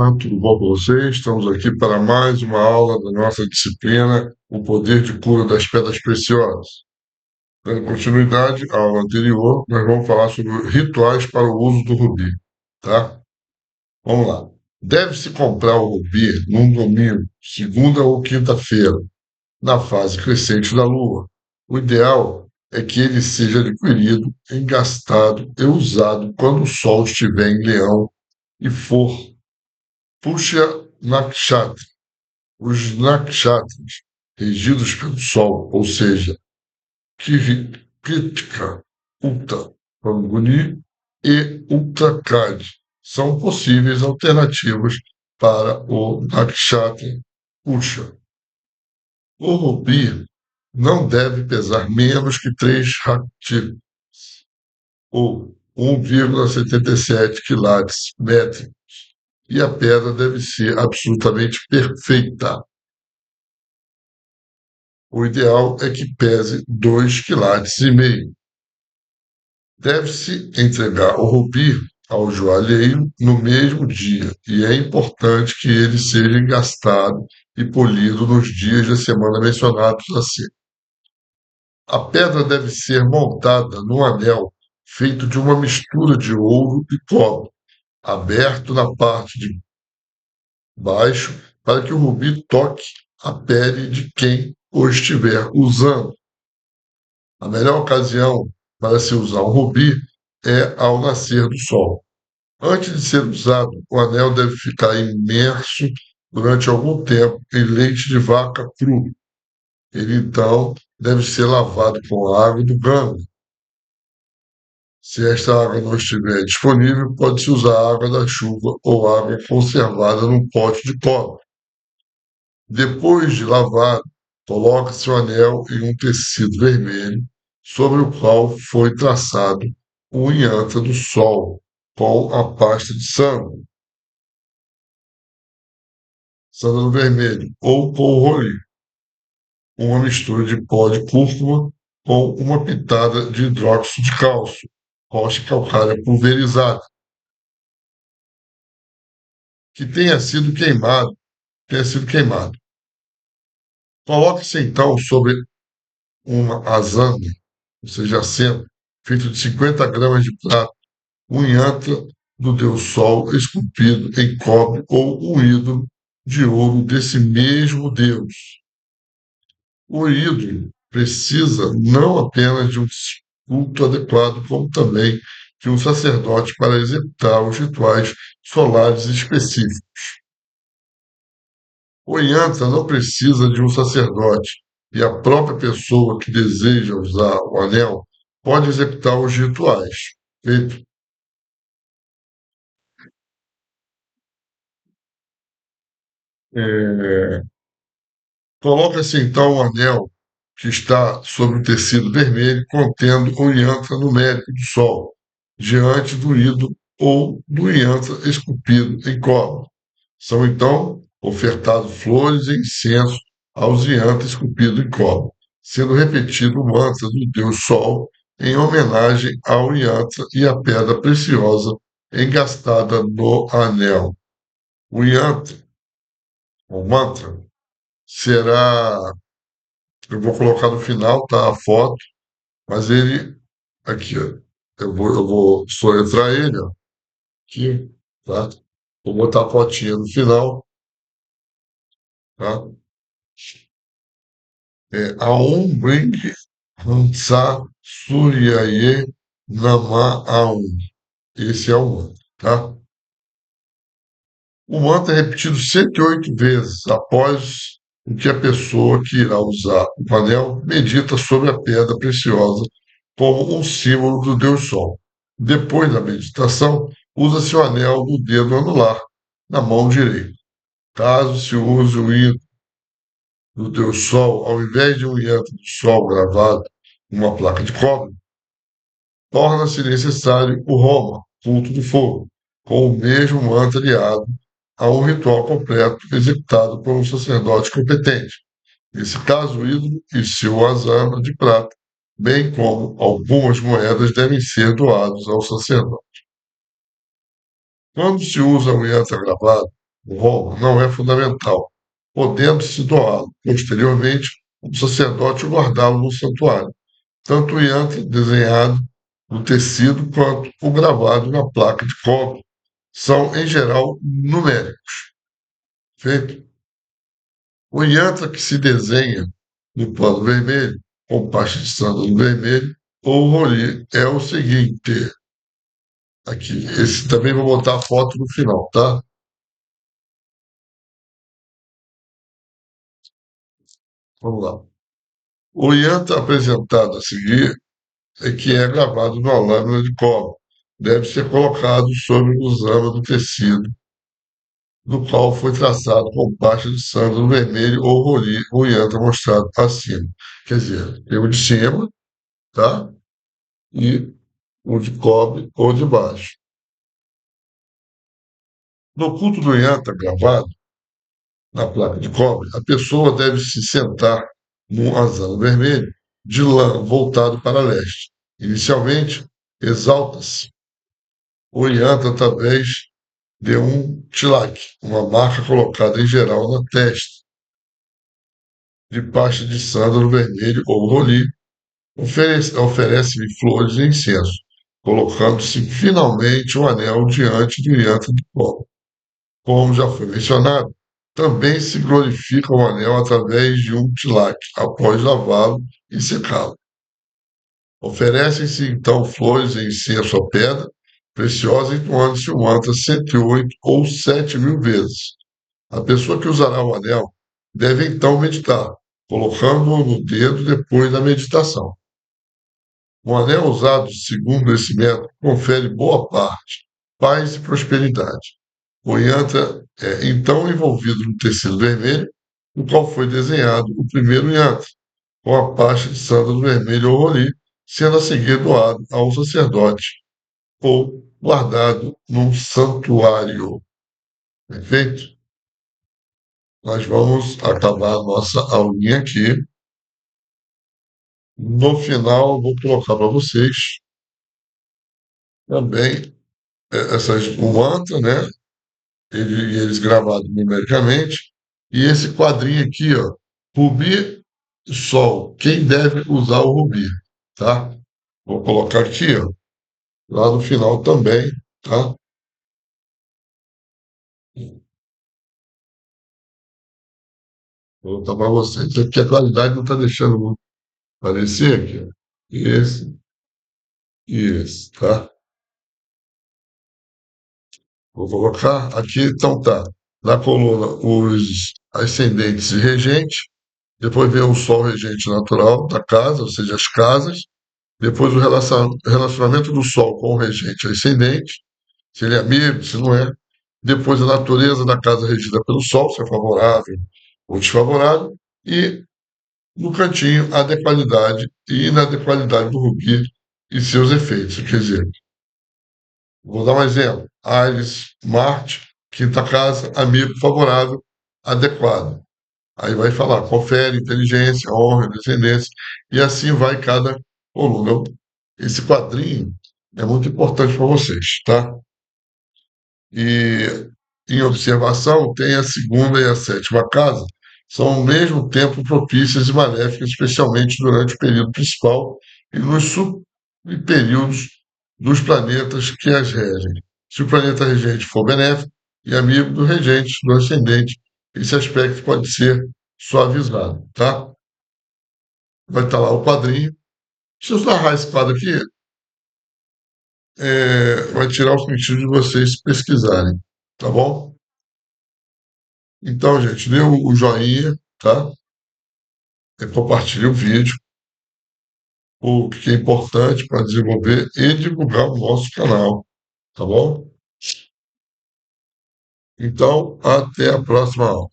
Olá, tudo bom com vocês? Estamos aqui para mais uma aula da nossa disciplina, O Poder de Cura das Pedras Preciosas. Dando continuidade à aula anterior, nós vamos falar sobre rituais para o uso do rubi, tá? Vamos lá. Deve-se comprar o rubi num domingo, segunda ou quinta-feira, na fase crescente da lua. O ideal é que ele seja adquirido, engastado e usado quando o sol estiver em Leão e for Puxa Nakshatra. Os nakshatras, regidos pelo Sol, ou seja, Kritika, Uttar, Panguni e Uttrakad, são possíveis alternativas para o Nakshatra Pusha. O rubi não deve pesar menos que 3 ractis, ou 1,77 quilates métricos, e a pedra deve ser absolutamente perfeita. O ideal é que pese 2,5 kg. Deve-se entregar o rubi ao joalheiro no mesmo dia e é importante que ele seja engastado e polido nos dias da semana mencionados acima. A pedra deve ser montada num anel feito de uma mistura de ouro e cobre, aberto na parte de baixo para que o rubi toque a pele de quem o estiver usando. A melhor ocasião para se usar um rubi é ao nascer do sol. Antes de ser usado, o anel deve ficar imerso durante algum tempo em leite de vaca cru. Ele então deve ser lavado com água do Ganga. Se esta água não estiver disponível, pode-se usar água da chuva ou água conservada num pote de cobre. Depois de lavado, coloca-se o anel em um tecido vermelho sobre o qual foi traçado o yantra do sol com a pasta de sândalo vermelho ou polvorim, uma mistura de pó de cúrcuma com uma pitada de hidróxido de cálcio, rocha calcária pulverizada, que tenha sido queimado. Coloque-se então sobre uma azane, ou seja, assento, feito de 50 gramas de prata, um yantra do deus Sol esculpido em cobre ou um ídolo de ouro desse mesmo deus. O ídolo precisa não apenas de um culto adequado, como também de um sacerdote para executar os rituais solares específicos. O yantra não precisa de um sacerdote e a própria pessoa que deseja usar o anel pode executar os rituais. Feito. É, Coloca-se então o anel que está sobre o tecido vermelho contendo o yantra numérico do Sol, diante do ídolo ou do yantra esculpido em cobre. São então ofertados flores e incenso aos yantras esculpidos em cobre, sendo repetido o mantra do deus Sol em homenagem ao yantra e à pedra preciosa engastada no anel. O yantra, o mantra, será. Eu vou colocar no final, tá? A foto, mas ele. Aqui, ó. Eu vou soletrar ele, ó. Aqui, tá? Vou botar a fotinha no final, tá? Aum Bring Hansa Suryaye Nama Aum. Esse é o mantra, tá? O mantra é repetido 108 vezes após o que a pessoa que irá usar o anel medita sobre a pedra preciosa como um símbolo do Deus Sol. Depois da meditação, usa-se o anel do dedo anular na mão direita. Caso se use o hino do Deus Sol, ao invés de um yantra do Sol gravado em uma placa de cobre, torna-se necessário o Homa, culto do fogo, com o mesmo mantra aliado a um ritual completo executado por um sacerdote competente. Nesse caso, o ídolo e seu asana de prata, bem como algumas moedas, devem ser doados ao sacerdote. Quando se usa o yantra gravado, Roma não é fundamental, podendo-se doá-lo posteriormente o sacerdote guardá-lo no santuário, tanto o yantra desenhado no tecido quanto o gravado na placa de cobre são, em geral, numéricos. Feito. O yantra que se desenha no pano vermelho, com parte de sândalo vermelho, ou roli, é o seguinte. Aqui, esse também vou botar a foto no final, tá? Vamos lá. O yantra apresentado a seguir é que é gravado numa lâmina de cobre. Deve ser colocado sobre o usama do tecido, do qual foi traçado com parte de sândalo vermelho ou roli, o yantra mostrado acima. Quer dizer, tem o de cima, tá? E o de cobre ou de baixo. No culto do yantra gravado na placa de cobre, a pessoa deve se sentar num asalo vermelho de lã voltado para leste. Inicialmente, exalta-se o yantra através de um tilak, uma marca colocada em geral na testa, de pasta de sândalo vermelho ou roli, oferece-lhe flores e incenso, colocando-se finalmente o anel diante do yantra do cobre. Como já foi mencionado, também se glorifica o anel através de um tilak, após lavá-lo e secá-lo. Oferecem-se então flores e incenso à pedra preciosa, entoando-se o mantra 108 ou 7.000 vezes. A pessoa que usará o anel deve então meditar, colocando-o no dedo depois da meditação. O anel usado segundo esse método confere boa parte, paz e prosperidade. O yantra é então envolvido no tecido vermelho, no qual foi desenhado o primeiro yantra, com a parte de sândalo vermelho ou roli, sendo a seguir doado ao sacerdote ou guardado num santuário. Perfeito? Nós vamos acabar a nossa aulinha aqui. No final, vou colocar para vocês também essas, o mantra, né? Eles gravados numericamente. E esse quadrinho aqui, ó, Rubi Sol. Quem deve usar o Rubi, tá? Vou colocar aqui, ó, lá no final também, tá? Vou botar para vocês. Aqui a qualidade não está deixando muito aparecer aqui, ó. Esse e esse, tá? Vou colocar aqui, então tá. Na coluna, os ascendentes e regente. Depois vem o sol regente natural da casa, ou seja, as casas. Depois o relacionamento do sol com o regente ascendente, se ele é amigo, se não é. Depois a natureza da casa regida pelo sol, se é favorável ou desfavorável. E no cantinho, a adequalidade e inadequalidade do rubi e seus efeitos. Quer dizer, vou dar um exemplo. Ares, Marte, quinta casa, amigo favorável, adequado. Aí vai falar, confere inteligência, honra, descendência, e assim vai cada coluna. Esse quadrinho é muito importante para vocês, tá? E em observação, tem a segunda e a sétima casa, são ao mesmo tempo propícias e maléficas, especialmente durante o período principal e nos subperíodos dos planetas que as regem. Se o planeta regente for benéfico e amigo do regente, do ascendente, esse aspecto pode ser suavizado, tá? Vai estar lá o quadrinho. Se eu narrar esse quadro aqui, vai tirar o sentido de vocês pesquisarem, tá bom? Então, gente, dê o joinha, tá? Compartilhe o vídeo, o que é importante para desenvolver e divulgar o nosso canal, tá bom? Então, até a próxima aula.